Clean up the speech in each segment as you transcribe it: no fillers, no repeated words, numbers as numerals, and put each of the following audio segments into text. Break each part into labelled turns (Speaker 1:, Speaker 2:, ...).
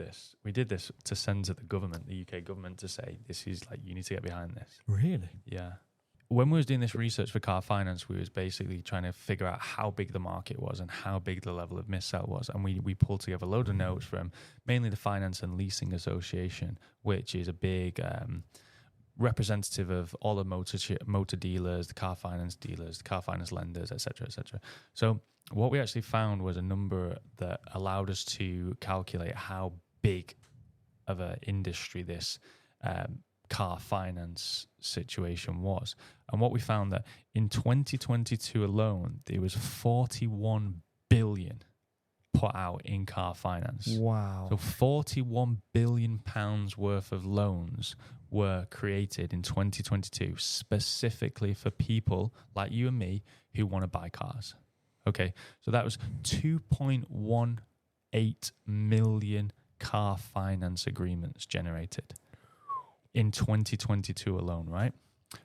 Speaker 1: this. We did this to send to the government, the UK government, to say, this is like, you need to get behind this.
Speaker 2: Really?
Speaker 1: Yeah. When we was doing this research for car finance, we was basically trying to figure out how big the market was and how big the level of missell was. And we pulled together a load of notes from mainly the Finance and Leasing Association, which is a big representative of all the motor dealers, the car finance dealers, the car finance lenders, etc., etc. So what we actually found was a number that allowed us to calculate how big of an industry this car finance situation was. And what we found that in 2022 alone, there was 41 billion put out in car finance.
Speaker 2: Wow.
Speaker 1: So 41 billion pounds worth of loans were created in 2022 specifically for people like you and me who want to buy cars. Okay, so that was 2.18 million car finance agreements generated in 2022 alone, right?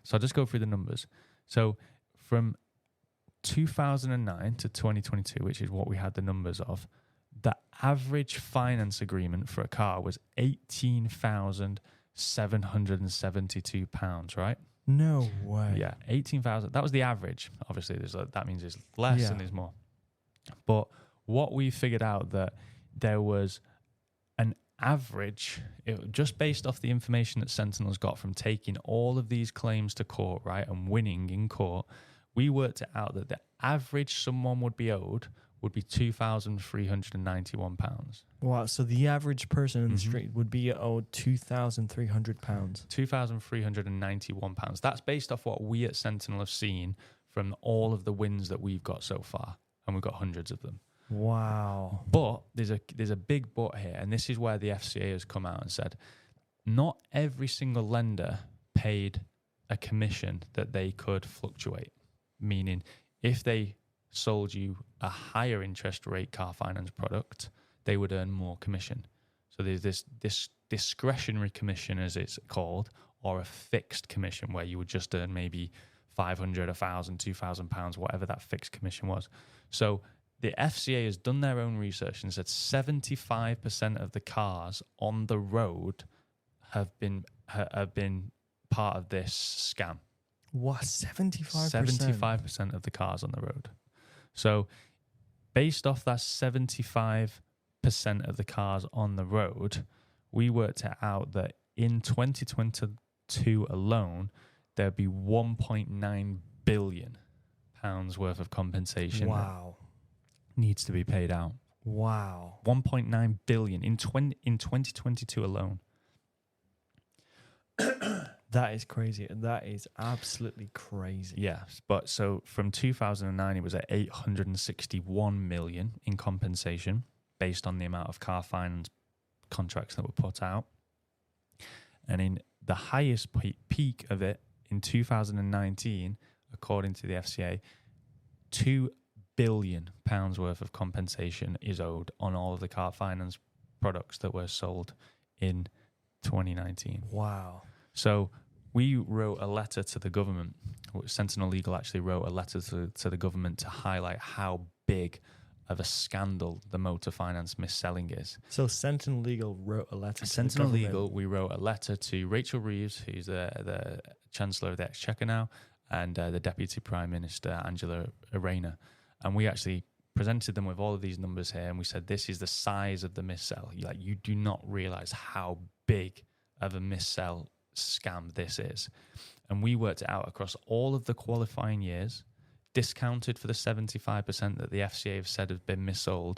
Speaker 1: So I'll just go through the numbers. So from 2009 to 2022, which is what we had the numbers of, the average finance agreement for a car was £18,772, right?
Speaker 2: No way.
Speaker 1: Yeah, 18,000. That was the average. Obviously, that means there's less and there's more. But what we figured out that there was an average, just based off the information that Sentinel's got from taking all of these claims to court, right, and winning in court, we worked it out that the average someone would be owed would be £2,391.
Speaker 2: Wow. So the average person in the street would be owed £2,300.
Speaker 1: £2,391. That's based off what we at Sentinel have seen from all of the wins that we've got so far, and we've got hundreds of them.
Speaker 2: Wow.
Speaker 1: But there's a big but here, and this is where the FCA has come out and said, not every single lender paid a commission that they could fluctuate. Meaning, if they sold you a higher interest rate car finance product, they would earn more commission. So there's this discretionary commission, as it's called, or a fixed commission where you would just earn maybe 500, 1,000, 2,000 pounds, whatever that fixed commission was. So the FCA has done their own research and said 75% of the cars on the road have been part of this scam.
Speaker 2: What, 75%?
Speaker 1: 75% of the cars on the road. So based off that 75% of the cars on the road, we worked it out that in 2022 alone, there'd be 1.9 billion pounds worth of compensation.
Speaker 2: Wow.
Speaker 1: That needs to be paid out.
Speaker 2: Wow.
Speaker 1: 1.9 billion in 2022 alone.
Speaker 2: That is crazy. That is absolutely crazy.
Speaker 1: Yes, but so from 2009, it was at 861 million in compensation based on the amount of car finance contracts that were put out. And in the highest peak of it in 2019, according to the FCA, £2 billion worth of compensation is owed on all of the car finance products that were sold in 2019.
Speaker 2: Wow.
Speaker 1: So we wrote a letter to the government. Sentinel Legal actually wrote a letter to the government to highlight how big of a scandal the motor finance mis-selling is.
Speaker 2: So Sentinel Legal wrote a letter to
Speaker 1: Sentinel
Speaker 2: the government.
Speaker 1: Legal, we wrote a letter to Rachel Reeves, who's the Chancellor of the Exchequer now, and the Deputy Prime Minister, Angela Arena. And we actually presented them with all of these numbers here, and we said, this is the size of the mis-sell. Like, you do not realise how big of a mis-sell scam this is. And we worked it out across all of the qualifying years, discounted for the 75% that the FCA have said have been missold.